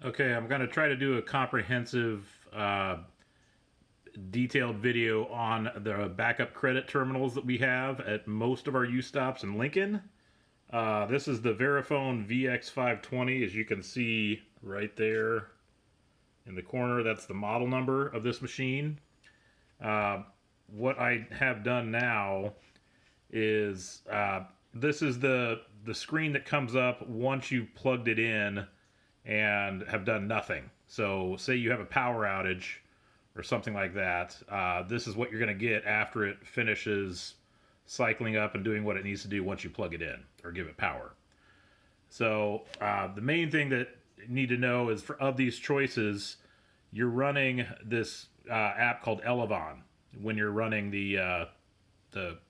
Okay, I'm going to try to do a comprehensive, detailed video on the backup credit terminals that we have at most of our U-stops in Lincoln. This is the Verifone VX520, as you can see right there in the corner. That's the model number of this machine. What I have done now is this is the screen that comes up once you've plugged it in and have done nothing. So say you have a power outage or something like that, this is what you're going to get after it finishes cycling up and doing what it needs to do once you plug it in or give it power. So the main thing that you need to know is of these choices, you're running this app called Elavon when you're running the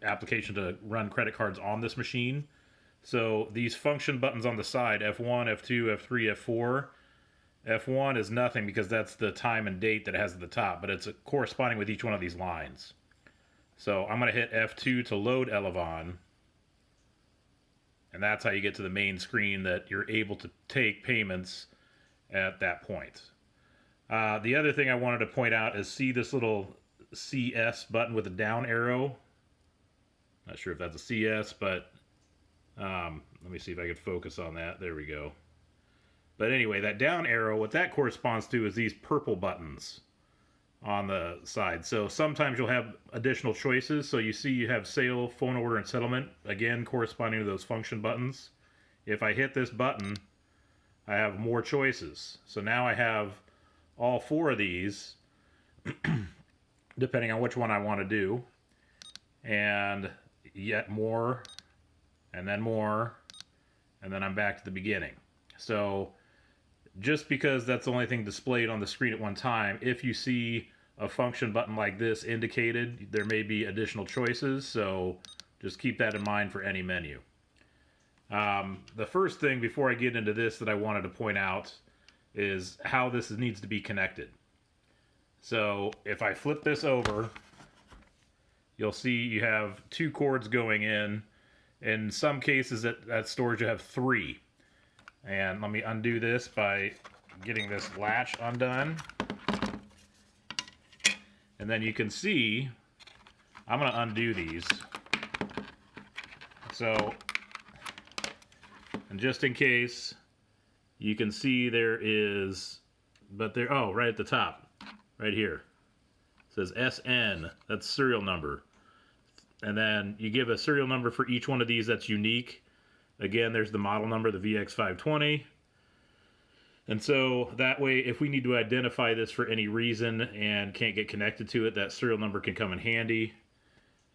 application to run credit cards on this machine. So these function buttons on the side, F1, F2, F3, F4. F1 is nothing because that's the time and date that it has at the top, but it's corresponding with each one of these lines. So I'm going to hit F2 to load Elavon, and that's how you get to the main screen that you're able to take payments at that point. The other thing I wanted to point out is see this little CS button with a down arrow. Not sure if that's a CS, but let me see if I can focus on that. There we go. But anyway, that down arrow, what that corresponds to is these purple buttons on the side. So sometimes you'll have additional choices. So you see you have sale, phone order, and settlement, again corresponding to those function buttons. If I hit this button, I have more choices. So now I have all four of these, depending on which one I want to do, and yet more, and then more, and then I'm back to the beginning. So just because that's the only thing displayed on the screen at one time, if you see a function button like this indicated, there may be additional choices, so just keep that in mind for any menu. The first thing before I get into this that I wanted to point out is how this needs to be connected. So if I flip this over, you'll see you have two cords going in. In some cases at storage you have three. And let me undo this by getting this latch undone. And then you can see, I'm going to undo these. So, and just in case, you can see there is, but there, oh, right at the top, right here. It says SN, that's serial number. And then you give a serial number for each one of these that's unique. Again, there's the model number, the VX520. And so that way, if we need to identify this for any reason and can't get connected to it, that serial number can come in handy.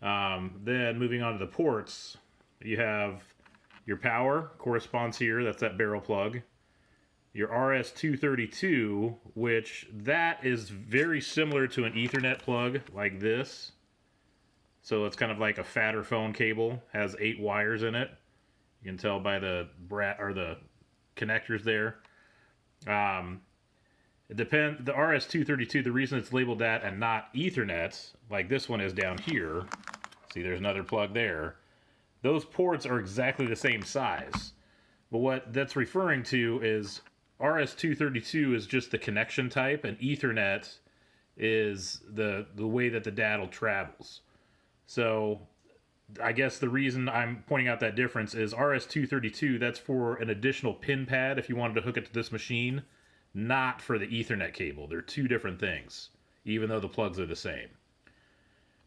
Then moving on to the ports, you have your power, corresponds here, that's that barrel plug. Your RS-232, which that is very similar to an Ethernet plug like this. So it's kind of like a fatter phone cable, has 8 wires in it. You can tell by the the connectors there. It depends. The RS-232, the reason it's labeled that and not Ethernet, like this one is down here. See, there's another plug there. Those ports are exactly the same size. But what that's referring to is RS-232 is just the connection type, and Ethernet is the way that the data travels. So I guess the reason I'm pointing out that difference is RS-232, that's for an additional pin pad if you wanted to hook it to this machine, not for the Ethernet cable. They're two different things, even though the plugs are the same.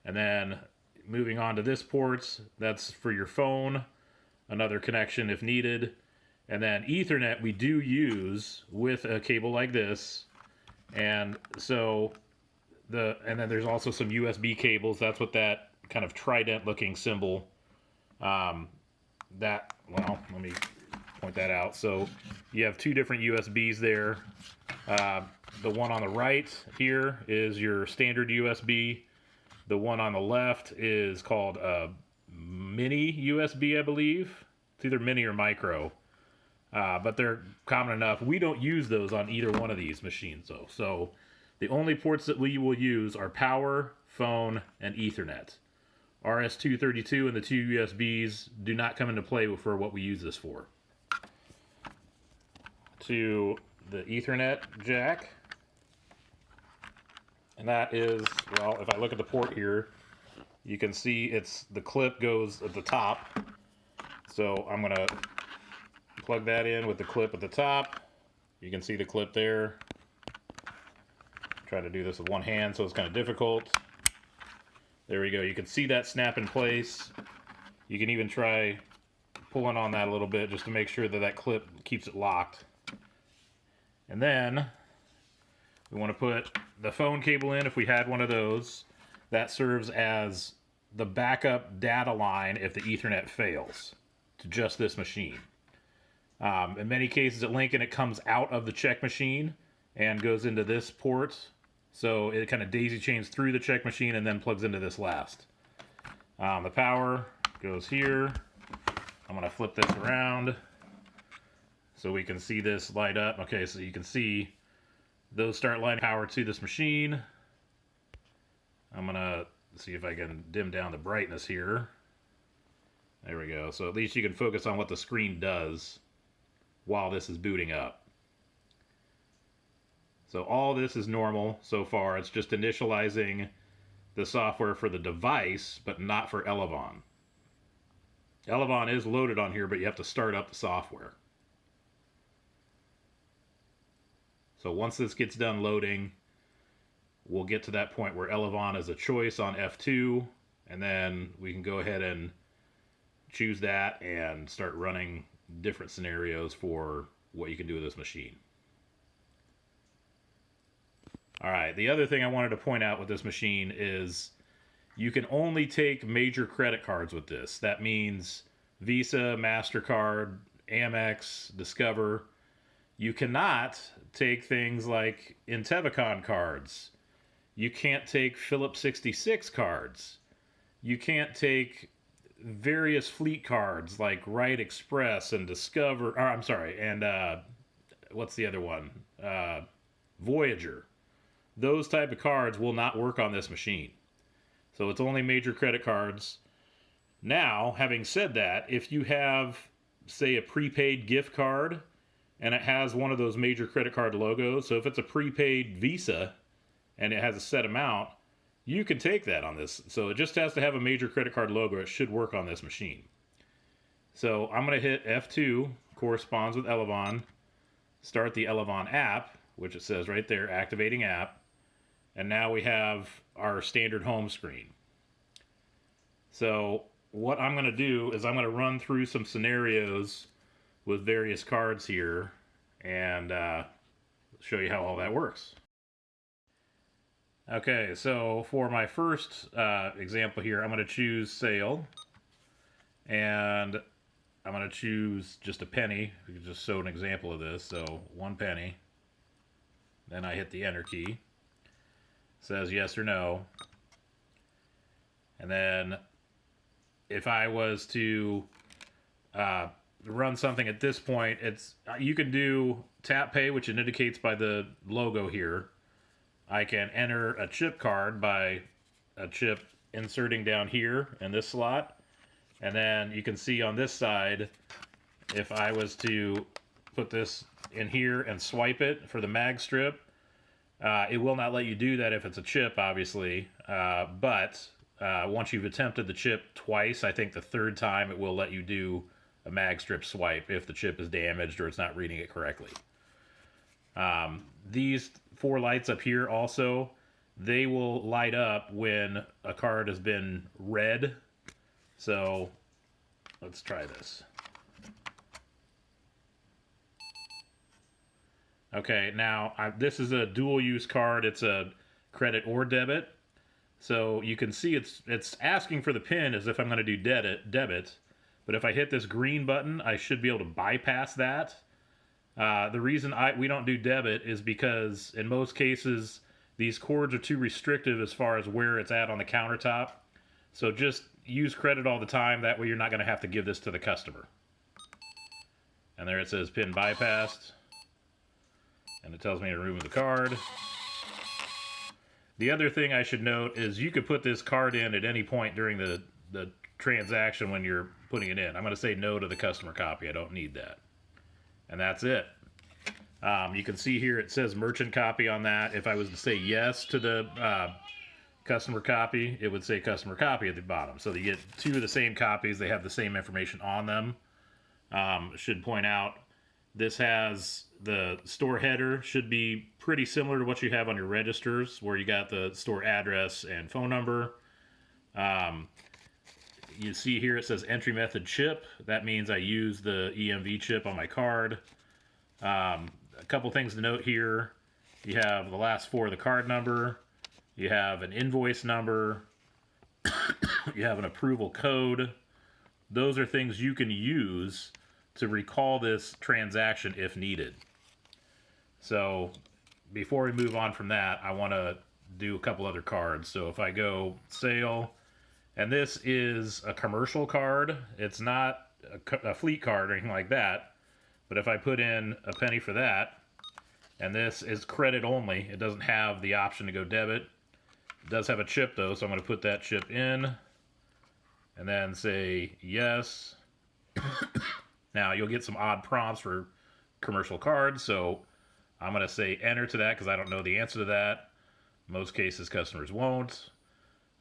And then moving on to this ports, that's for your phone, another connection if needed. And then Ethernet we do use with a cable like this. And so and then there's also some USB cables. That's what that kind of trident looking symbol, well, let me point that out. So you have two different USBs there. The one on the right here is your standard USB. The one on the left is called a mini USB, I believe. It's either mini or micro, but they're common enough. We don't use those on either one of these machines though. So the only ports that we will use are power, phone, and Ethernet. RS-232 and the two USBs do not come into play for what we use this for. To the Ethernet jack. And that is, well, if I look at the port here, you can see the clip goes at the top. So I'm going to plug that in with the clip at the top. You can see the clip there. Try to do this with one hand, so it's kind of difficult. There we go. You can see that snap in place. You can even try pulling on that a little bit just to make sure that that clip keeps it locked. And then we want to put the phone cable in if we had one of those. That serves as the backup data line if the Ethernet fails to just this machine. In many cases at Lincoln, it comes out of the check machine and goes into this port. So it kind of daisy chains through the check machine and then plugs into this last. The power goes here. I'm going to flip this around so we can see this light up. Okay, so you can see those start lighting power to this machine. I'm going to see if I can dim down the brightness here. There we go. So at least you can focus on what the screen does while this is booting up. So all this is normal so far. It's just initializing the software for the device, but not for Elavon. Elavon is loaded on here, but you have to start up the software. So once this gets done loading, we'll get to that point where Elavon is a choice on F2, and then we can go ahead and choose that and start running different scenarios for what you can do with this machine. All right, the other thing I wanted to point out with this machine is you can only take major credit cards with this. That means Visa, MasterCard, Amex, Discover. You cannot take things like Intevicon cards. You can't take Phillips 66 cards. You can't take various fleet cards like Wright Express and Discover, or I'm sorry, and what's the other one? Voyager. Those type of cards will not work on this machine. So it's only major credit cards. Now, having said that, if you have, say, a prepaid gift card and it has one of those major credit card logos, so if it's a prepaid Visa and it has a set amount, you can take that on this. So it just has to have a major credit card logo. It should work on this machine. So I'm going to hit F2, corresponds with Elavon, start the Elavon app, which it says right there, activating app. And now we have our standard home screen. So what I'm going to do is I'm going to run through some scenarios with various cards here and show you how all that works. Okay, so for my first example here, I'm going to choose sale. And I'm going to choose just a penny. We can just show an example of this. So 1 penny. Then I hit the enter key. Says yes or no. And then if I was to run something at this point, you can do tap pay, which it indicates by the logo here. I can enter a chip card by a chip inserting down here in this slot. And then you can see on this side, if I was to put this in here and swipe it for the mag strip, it will not let you do that if it's a chip, obviously, but once you've attempted the chip twice, I think the third time it will let you do a mag strip swipe if the chip is damaged or it's not reading it correctly. These 4 lights up here also, they will light up when a card has been read. So let's try this. Okay, now this is a dual use card. It's a credit or debit. So you can see it's asking for the PIN as if I'm going to do debit. But if I hit this green button, I should be able to bypass that. The reason we don't do debit is because in most cases, these cords are too restrictive as far as where it's at on the countertop. So just use credit all the time. That way you're not going to have to give this to the customer. And there it says PIN bypassed. And it tells me to remove the card. The other thing I should note is you could put this card in at any point during the transaction when you're putting it in. I'm going to say no to the customer copy. I don't need that. And that's it. You can see here it says merchant copy on that. If I was to say yes to the customer copy, it would say customer copy at the bottom. So you get two of the same copies. They have the same information on them. Should point out this has the store header, should be pretty similar to what you have on your registers, where you got the store address and phone number. You see here it says entry method chip. That means I use the EMV chip on my card. A couple things to note here. You have the last four of the card number. You have an invoice number. You have an approval code. Those are things you can use to recall this transaction if needed. So before we move on from that, I want to do a couple other cards. So if I go sale, and this is a commercial card, it's not a fleet card or anything like that, but if I put in a penny for that, and this is credit only, it doesn't have the option to go debit. It does have a chip though, so I'm going to put that chip in and then say yes. Now you'll get some odd prompts for commercial cards, so I'm going to say enter to that because I don't know the answer to that. Most cases customers won't.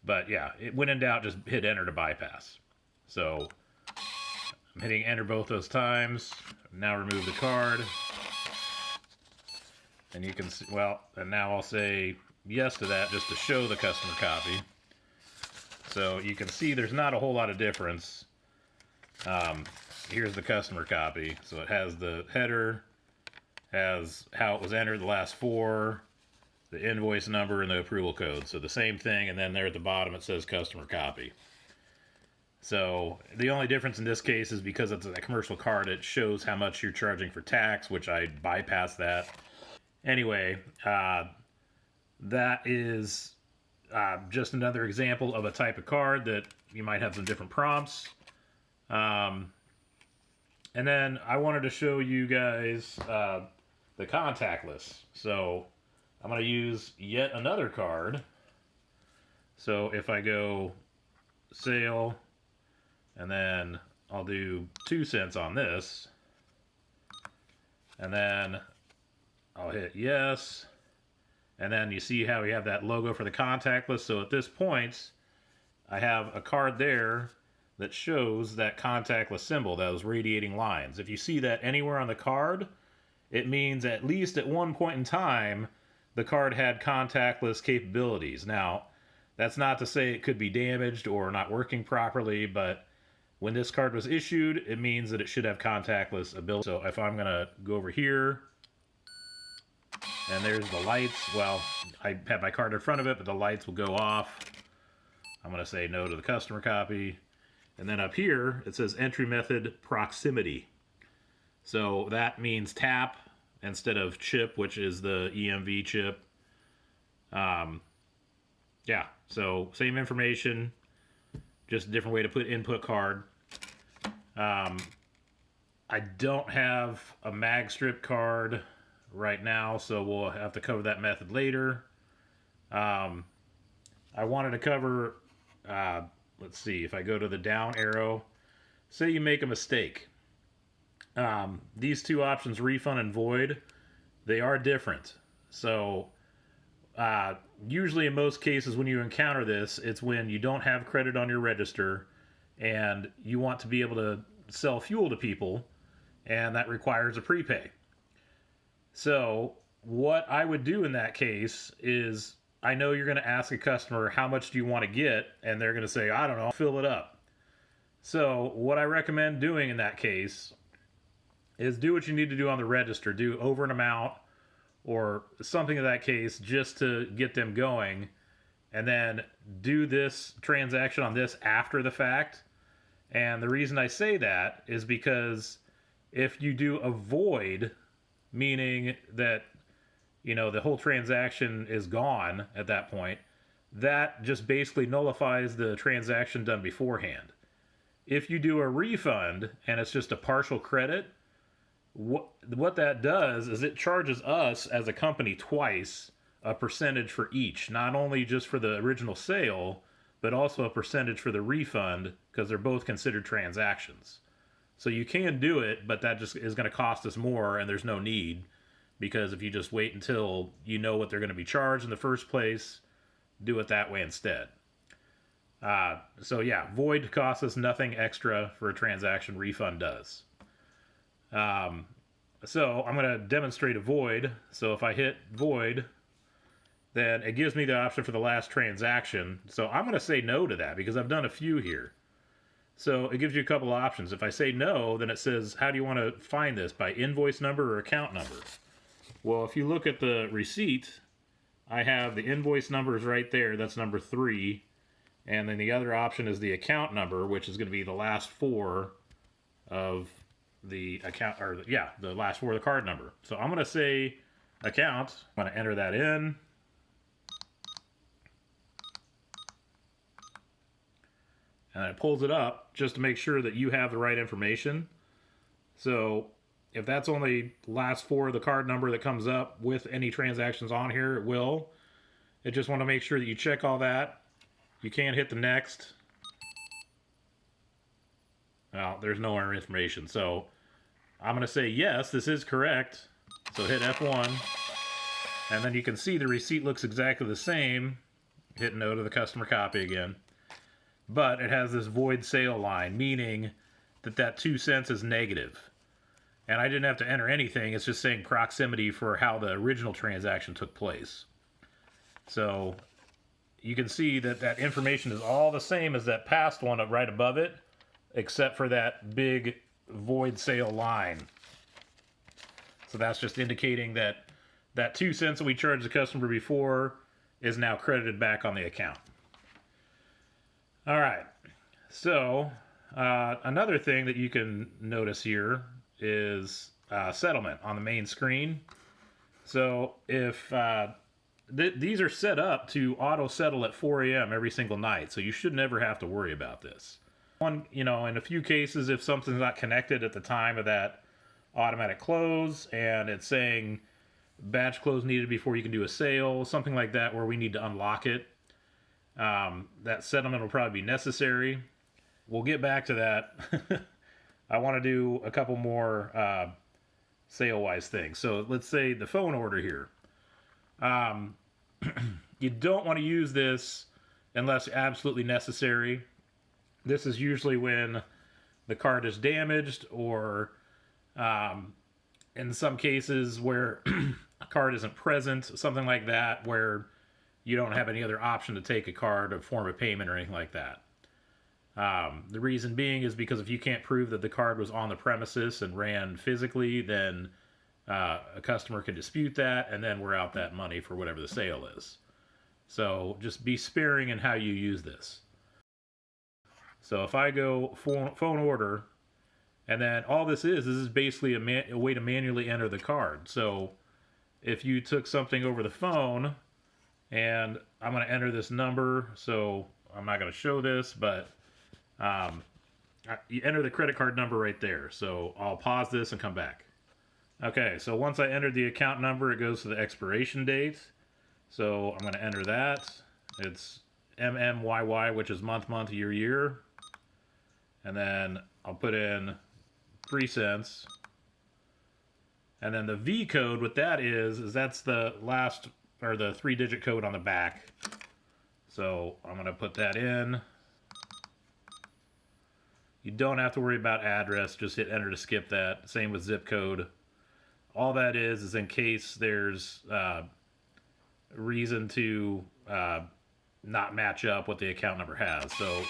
But yeah, when in doubt, just hit enter to bypass. So I'm hitting enter both those times. Now remove the card. And you can see, well, and now I'll say yes to that just to show the customer copy. So you can see there's not a whole lot of difference. Here's the customer copy. So it has the header, has how it was entered, the last four, the invoice number, and the approval code. So the same thing, and then there at the bottom it says customer copy. So the only difference in this case is because it's a commercial card, it shows how much you're charging for tax, which I bypassed that. Anyway, that is just another example of a type of card that you might have some different prompts. And then I wanted to show you guys the contactless. So I'm going to use yet another card. So if I go sale, and then I'll do 2 cents on this, and then I'll hit yes, and then you see how we have that logo for the contactless. So at this point, I have a card there that shows that contactless symbol, those radiating lines. If you see that anywhere on the card, it means at least at one point in time, the card had contactless capabilities. Now, that's not to say it could be damaged or not working properly, but when this card was issued, it means that it should have contactless ability. So if I'm gonna go over here, and there's the lights, well, I have my card in front of it, but the lights will go off. I'm gonna say no to the customer copy. And then up here, it says entry method proximity. So that means tap instead of chip, which is the EMV chip. Yeah, so same information, just a different way to put input card. I don't have a mag strip card right now, so we'll have to cover that method later. I wanted to cover, let's see, if I go to the down arrow, say you make a mistake. These two options, refund and void, they are different. So usually in most cases when you encounter this, it's when you don't have credit on your register and you want to be able to sell fuel to people, and that requires a prepay. So what I would do in that case is, I know you're going to ask a customer, how much do you want to get? And they're going to say, I don't know, I'll fill it up. So what I recommend doing in that case is do what you need to do on the register. Do over an amount or something of that case just to get them going. And then do this transaction on this after the fact. And the reason I say that is because if you do a void, meaning that, you know, the whole transaction is gone at that point, that just basically nullifies the transaction done beforehand. If you do a refund and it's just a partial credit, what that does is it charges us as a company twice a percentage for each, not only just for the original sale, but also a percentage for the refund, because they're both considered transactions. So you can do it, but that just is going to cost us more, and there's no need. because if you just wait until you know what they're going to be charged in the first place, do it that way instead. So yeah, void costs us nothing extra for a transaction. Refund does. So I'm going to demonstrate a void. So if I hit void, then it gives me the option for the last transaction. So I'm going to say no to that because I've done a few here. So it gives you a couple options. If I say no, then it says, how do you want to find this? By invoice number or account number? Well, if you look at the receipt, I have the invoice numbers right there. That's number 3. And then the other option is the account number, which is going to be the last 4 of the account, or yeah, the last 4 of the card number. So I'm going to say account. I'm going to enter that in. And it pulls it up just to make sure that you have the right information. So if that's only last 4 of the card number that comes up with any transactions on here, it will. It just want to make sure that you check all that. You can't hit the next. Well, there's no other information. So I'm going to say yes, this is correct. So hit F1. And then you can see the receipt looks exactly the same. Hit no to the customer copy again. But it has this void sale line, meaning that that 2 cents is negative. And I didn't have to enter anything. It's just saying proximity for how the original transaction took place. So you can see that that information is all the same as that past one right above it, except for that big void sale line. So that's just indicating that that 2 cents that we charged the customer before is now credited back on the account. All right. So another thing that you can notice here is settlement on the main screen. So if these are set up to auto settle at 4 a.m. every single night, so you should never have to worry about this. In a few cases, if something's not connected at the time of that automatic close and it's saying batch close needed before you can do a sale, something like that where we need to unlock it, that settlement will probably be necessary. We'll get back to that. I want to do a couple more sale-wise things. So let's say the phone order here. You don't want to use this unless absolutely necessary. This is usually when the card is damaged or in some cases where a card isn't present, something like that, where you don't have any other option to take a card or form a payment or anything like that. The reason being is because if you can't prove that the card was on the premises and ran physically, then a customer can dispute that, and then we're out that money for whatever the sale is. So just be sparing in how you use this. So if I go phone order, and then all this is basically a way to manually enter the card. So if you took something over the phone, and I'm going to enter this number, so I'm not going to show this, but you enter the credit card number right there. So I'll pause this and come back. Okay, so once I entered the account number, it goes to the expiration date. So I'm going to enter that. It's MMYY, which is month, year. And then I'll put in 3 cents. And then the V code, what that is that's the last, or the 3-digit code on the back. So I'm going to put that in. You don't have to worry about address, just hit enter to skip that. Same with zip code. All that is in case there's reason to not match up what the account number has. So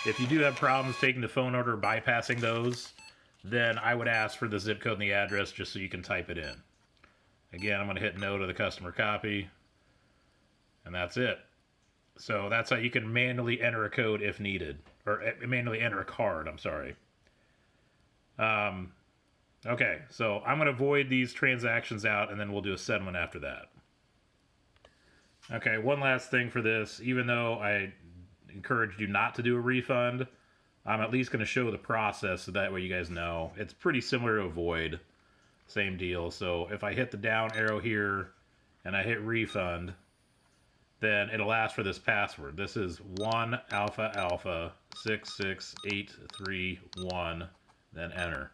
if you do have problems taking the phone order, bypassing those, then I would ask for the zip code and the address just so you can type it in. Again, I'm going to hit no to the customer copy, and that's it. So that's how you can manually enter a code if needed, or manually enter a card, I'm sorry. Okay, so I'm going to void these transactions out, and then we'll do a settlement after that. Okay, one last thing for this. Even though I encouraged you not to do a refund, I'm at least going to show the process so that way you guys know. It's pretty similar to a void. Same deal. So if I hit the down arrow here and I hit refund, then it'll ask for this password. This is 1 alpha alpha 66831, then enter.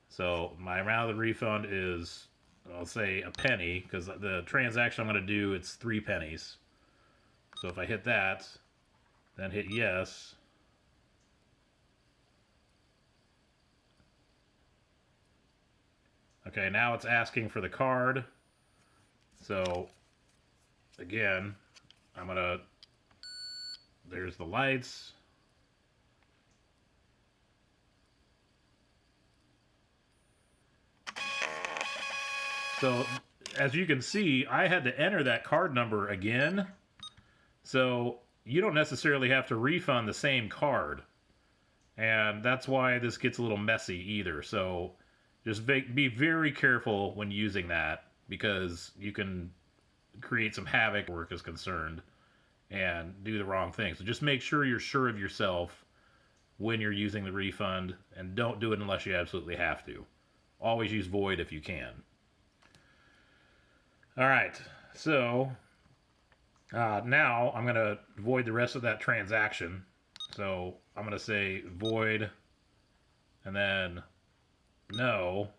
So my amount of the refund is I'll say a penny, because the transaction I'm going to do, it's 3 pennies. So if I hit that, then hit yes. Okay, now it's asking for the card. So, again, I'm going to, there's the lights. So, as you can see, I had to enter that card number again. So, you don't necessarily have to refund the same card. And that's why this gets a little messy either. So, just be very careful when using that, because you can create some havoc where work is concerned and do the wrong thing. So just make sure you're sure of yourself when you're using the refund, and don't do it unless you absolutely have to. Always use void if you can. All right, so now I'm going to void the rest of that transaction. So I'm going to say void and then no,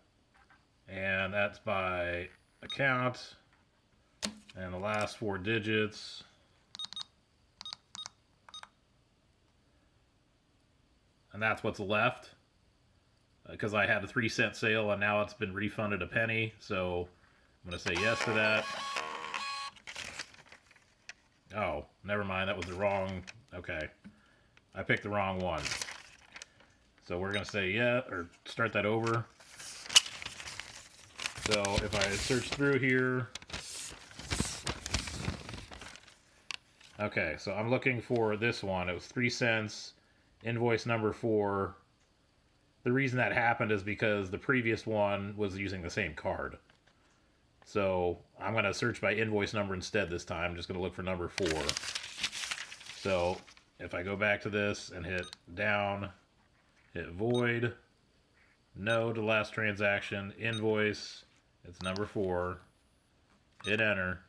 and that's by account, and the last 4 digits. And that's what's left, because I had a 3-cent sale and now it's been refunded a penny. So I'm going to say yes to that. Oh, never mind. That was the wrong. Okay. I picked the wrong one. So we're going to say yeah, or start that over. So if I search through here. Okay, so I'm looking for this one. It was 3 cents. Invoice number 4. The reason that happened is because the previous one was using the same card. So I'm going to search by invoice number instead this time. I'm just going to look for number 4. So if I go back to this and hit down, hit void, no to last transaction, invoice, it's number 4, hit enter,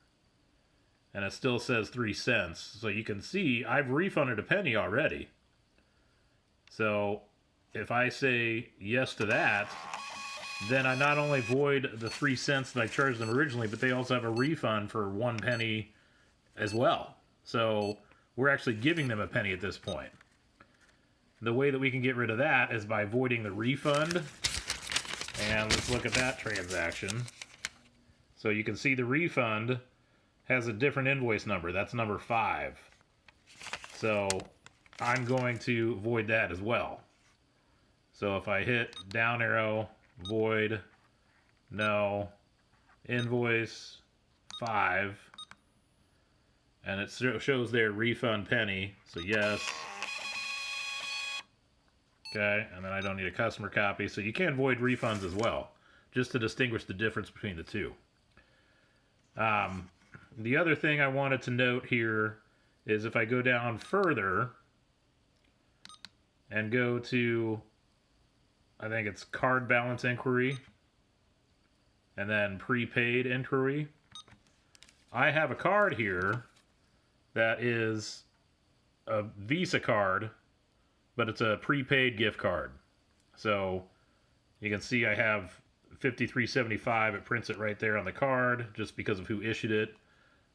and it still says 3 cents. So you can see I've refunded a penny already. So if I say yes to that, then I not only void the 3 cents that I charged them originally, but they also have a refund for 1 penny as well. So we're actually giving them a penny at this point. The way that we can get rid of that is by voiding the refund. And let's look at that transaction. So you can see the refund has a different invoice number. That's number 5. So I'm going to void that as well. So if I hit down arrow, void, no, invoice 5, and it shows there refund penny, so yes. Okay, and then I don't need a customer copy, so you can void refunds as well, just to distinguish the difference between the two. The other thing I wanted to note here is if I go down further and go to, I think it's card balance inquiry, and then prepaid inquiry. I have a card here that is a Visa card, but it's a prepaid gift card. So you can see I have $53.75. It prints it right there on the card just because of who issued it.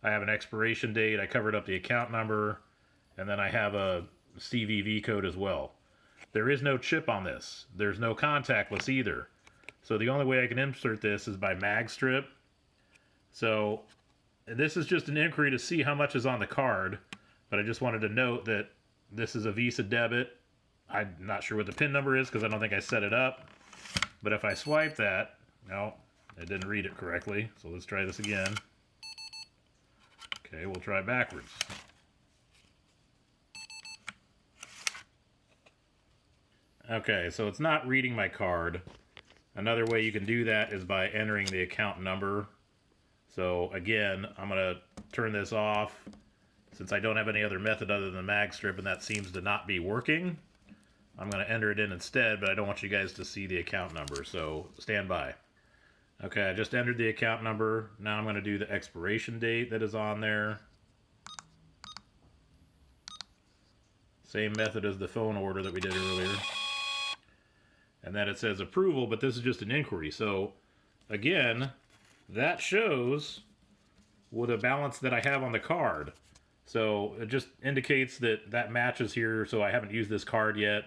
I have an expiration date. I covered up the account number, and then I have a CVV code as well. There is no chip on this. There's no contactless either. So the only way I can insert this is by mag strip. So this is just an inquiry to see how much is on the card, but I just wanted to note that this is a Visa debit. I'm not sure what the PIN number is because I don't think I set it up. But if I swipe that, no, it didn't read it correctly. So let's try this again. Okay, we'll try backwards. Okay, so it's not reading my card. Another way you can do that is by entering the account number. So again, I'm going to turn this off since I don't have any other method other than the mag strip, and that seems to not be working. I'm going to enter it in instead, but I don't want you guys to see the account number, so stand by. Okay, I just entered the account number. Now I'm going to do the expiration date that is on there. Same method as the phone order that we did earlier. And then it says approval, but this is just an inquiry. So again, that shows what a balance that I have on the card. So it just indicates that that matches here. So I haven't used this card yet.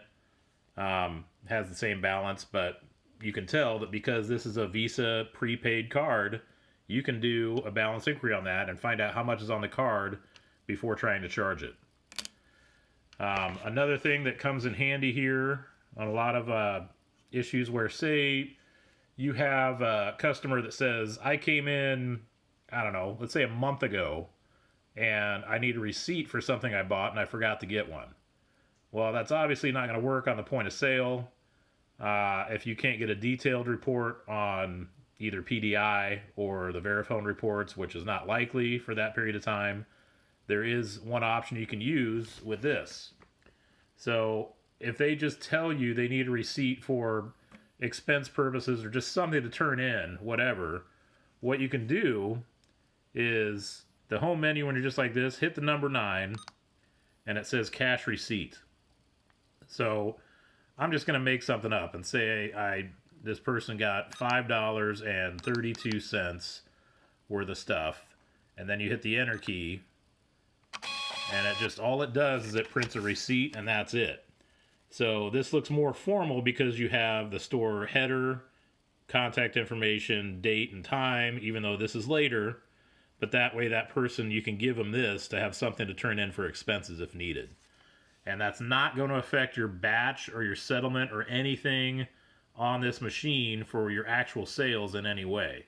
Has the same balance, but you can tell that because this is a Visa prepaid card, you can do a balance inquiry on that and find out how much is on the card before trying to charge it. Another thing that comes in handy here on a lot of issues where, say, you have a customer that says, I came in, I don't know, let's say a month ago, and I need a receipt for something I bought and I forgot to get one. Well, that's obviously not going to work on the point of sale. If you can't get a detailed report on either PDI or the Verifone reports, which is not likely for that period of time, there is one option you can use with this. So if they just tell you they need a receipt for expense purposes or just something to turn in, whatever, what you can do is the home menu, when you're just like this, hit the number 9 and it says cash receipt. So I'm just going to make something up and say this person got $5.32 worth of stuff, and then you hit the enter key, and it just, all it does is it prints a receipt, and that's it. So this looks more formal because you have the store header, contact information, date and time, even though this is later, but that way that person, you can give them this to have something to turn in for expenses if needed. And that's not going to affect your batch or your settlement or anything on this machine for your actual sales in any way.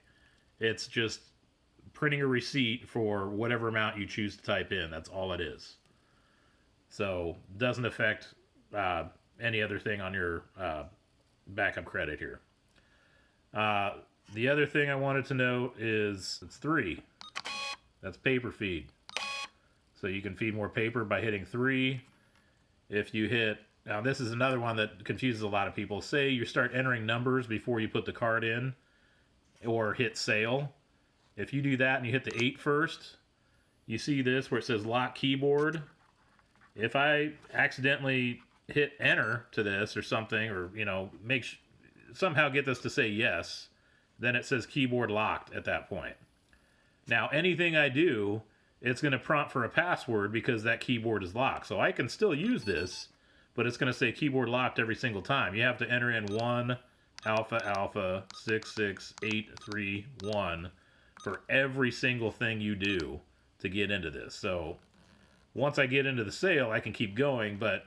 It's just printing a receipt for whatever amount you choose to type in. That's all it is. So it doesn't affect any other thing on your backup credit here. The other thing I wanted to note is it's 3. That's paper feed. So you can feed more paper by hitting 3. If you hit, now this is another one that confuses a lot of people. Say you start entering numbers before you put the card in or hit sale. If you do that and you hit the 8 first, you see this where it says lock keyboard. If I accidentally hit enter to this or something, or somehow get this to say yes, then it says keyboard locked at that point. Now anything I do, it's going to prompt for a password because that keyboard is locked. So I can still use this, but it's going to say keyboard locked every single time. You have to enter in 1 alpha alpha 66831 for every single thing you do to get into this. So once I get into the sale, I can keep going, but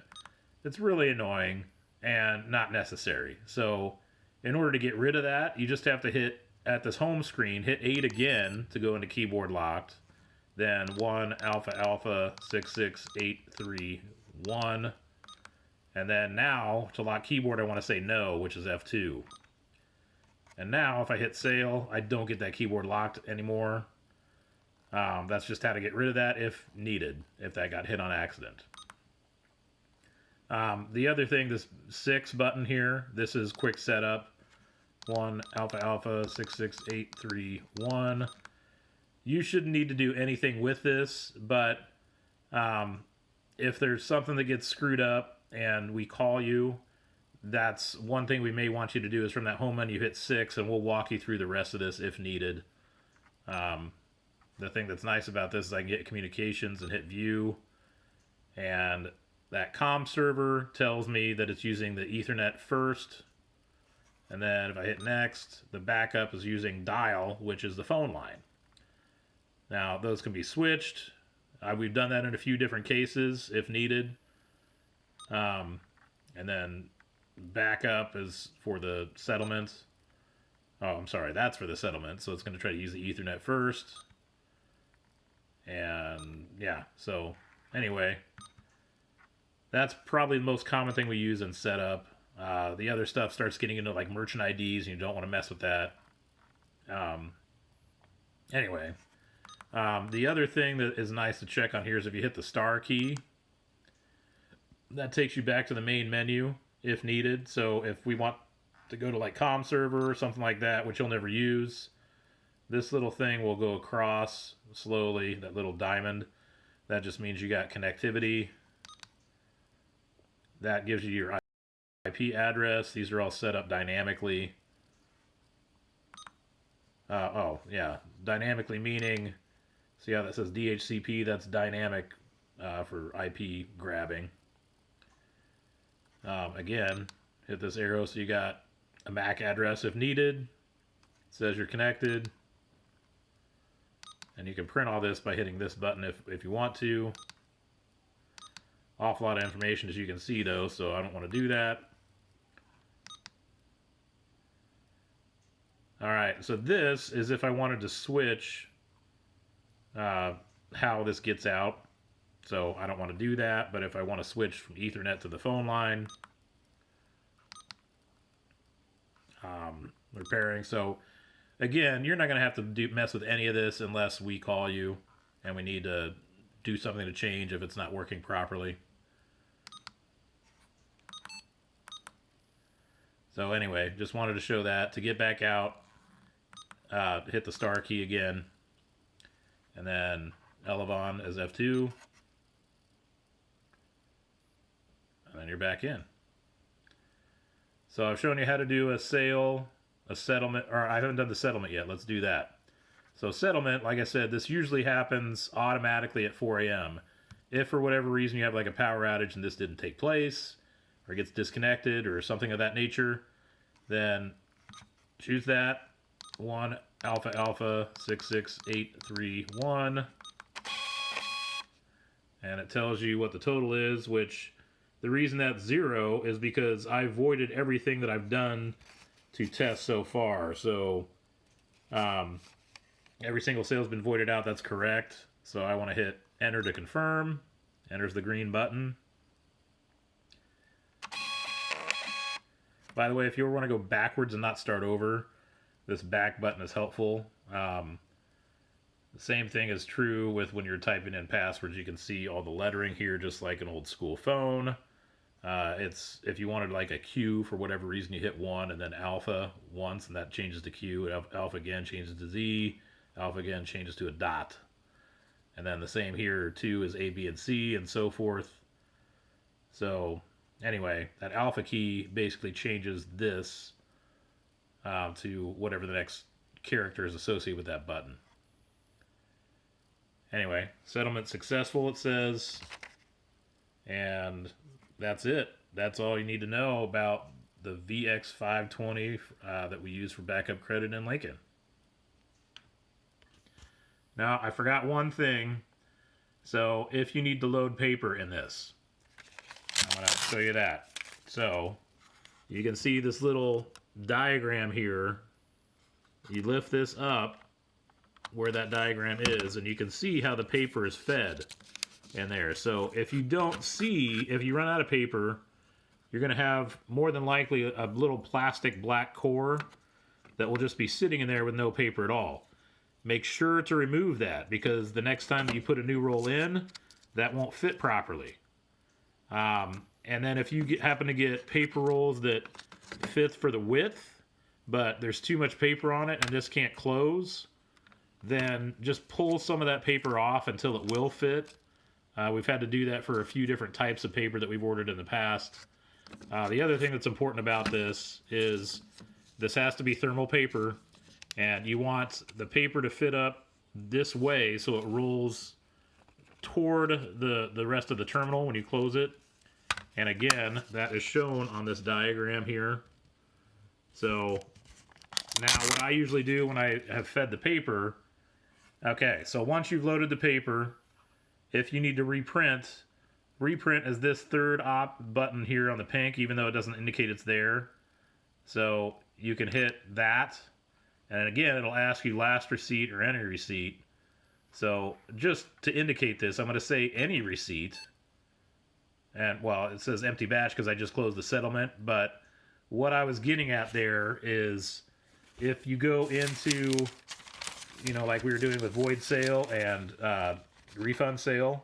it's really annoying and not necessary. So in order to get rid of that, you just have to hit, at this home screen, hit 8 again to go into keyboard locked. Then 1 alpha alpha 66831, and then now to lock keyboard I want to say no, which is F2. And now if I hit sale, I don't get that keyboard locked anymore. That's just how to get rid of that if needed, if that got hit on accident. The other thing, this 6 button here, this is quick setup. 1 alpha alpha 66831. You shouldn't need to do anything with this, but if there's something that gets screwed up and we call you, that's one thing we may want you to do is from that home menu hit 6, and we'll walk you through the rest of this if needed. The thing that's nice about this is I can get communications and hit view, and that comm server tells me that it's using the Ethernet first, and then if I hit next, the backup is using dial, which is the phone line. Now, those can be switched. We've done that in a few different cases, if needed. And then backup is for the settlement. Oh, I'm sorry, that's for the settlement. So it's going to try to use the Ethernet first. And yeah, so anyway, that's probably the most common thing we use in setup. The other stuff starts getting into like merchant IDs, and you don't want to mess with that. Anyway. The other thing that is nice to check on here is if you hit the star key, that takes you back to the main menu if needed. So if we want to go to like comm server or something like that, which you'll never use, this little thing will go across slowly, that little diamond. That just means you got connectivity. That gives you your IP address. These are all set up dynamically. Oh, yeah. Dynamically meaning, see how that says DHCP? That's dynamic for IP grabbing. Again, hit this arrow so you got a MAC address if needed. It says you're connected. And you can print all this by hitting this button if you want to. Awful lot of information as you can see though, so I don't want to do that. Alright, so this is if I wanted to switch how this gets out. So I don't want to do that, but if I want to switch from Ethernet to the phone line, repairing. So again, you're not going to have to mess with any of this unless we call you and we need to do something to change if it's not working properly. So anyway, just wanted to show that. To get back out, hit the star key again, and then Elavon as F2, and then you're back in. So I've shown you how to do a sale, a settlement, or I haven't done the settlement yet. Let's do that. So settlement, like I said, this usually happens automatically at 4 a.m. If for whatever reason you have like a power outage and this didn't take place, or gets disconnected or something of that nature, then choose that 1 alpha alpha 66831, and it tells you what the total is, which the reason that's 0 is because I voided everything that I've done to test so far. So every single sale's been voided out. That's correct. So I want to hit enter to confirm. Enters the green button. By the way, if you want to go backwards and not start over, this back button is helpful. The same thing is true with when you're typing in passwords. You can see all the lettering here, just like an old school phone. It's if you wanted like a Q for whatever reason, you hit 1 and then alpha once, and that changes to Q. Alpha again changes to Z. Alpha again changes to a dot. And then the same here, 2 is A, B, and C, and so forth. So anyway, that alpha key basically changes this to whatever the next character is associated with that button. Anyway, settlement successful, it says. And that's it. That's all you need to know about the VX520 that we use for backup credit in Lincoln. Now, I forgot one thing. So, if you need to load paper in this, I'm going to show you that. So, you can see this little diagram here. You lift this up where that diagram is, and you can see how the paper is fed in there. So if you run out of paper, you're going to have more than likely a little plastic black core that will just be sitting in there with no paper at all. Make sure to remove that, because the next time that you put a new roll in, that won't fit properly. And then if you happen to get paper rolls that fit for the width, but there's too much paper on it and this can't close, then just pull some of that paper off until it will fit. We've had to do that for a few different types of paper that we've ordered in the past. The other thing that's important about this is this has to be thermal paper, and you want the paper to fit up this way so it rolls toward the rest of the terminal when you close it. And again, that is shown on this diagram here. So now what I usually do when I have fed the paper, okay, so once you've loaded the paper, if you need to reprint is this third op button here on the pink, even though it doesn't indicate it's there. So you can hit that, and again, it'll ask you last receipt or any receipt. So just to indicate this, I'm going to say any receipt. And, well, it says empty batch because I just closed the settlement, but what I was getting at there is if you go into, like we were doing with void sale and refund sale,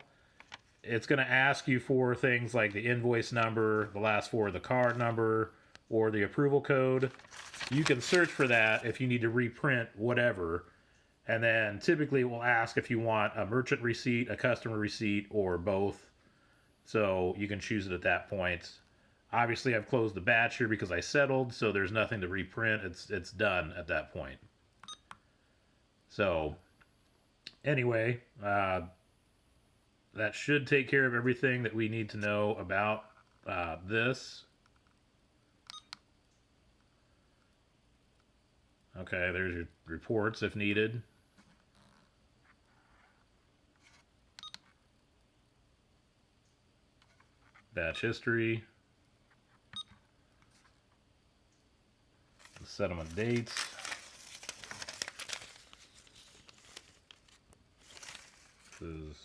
it's going to ask you for things like the invoice number, the last 4 of the card number, or the approval code. You can search for that if you need to reprint whatever, and then typically it will ask if you want a merchant receipt, a customer receipt, or both. So you can choose it at that point. Obviously, I've closed the batch here because I settled, so there's nothing to reprint. It's done at that point. So anyway, that should take care of everything that we need to know about this. Okay, there's your reports if needed. Batch history. Settlement dates. This is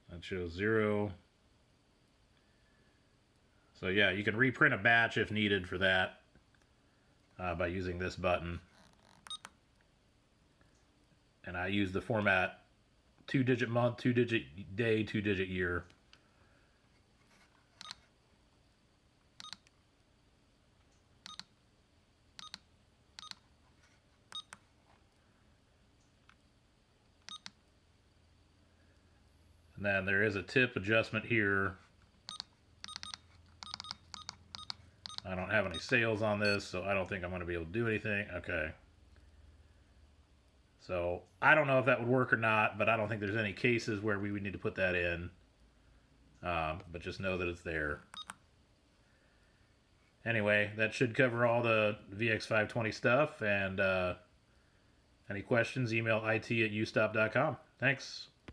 that shows 0. So yeah, you can reprint a batch if needed for that by using this button. And I use the format 2-digit month, 2-digit day, 2-digit year. And then there is a tip adjustment here. I don't have any sales on this, so I don't think I'm going to be able to do anything. Okay. So I don't know if that would work or not, but I don't think there's any cases where we would need to put that in. But just know that it's there. Anyway, that should cover all the VX520 stuff. And any questions, email it@ustop.com. Thanks.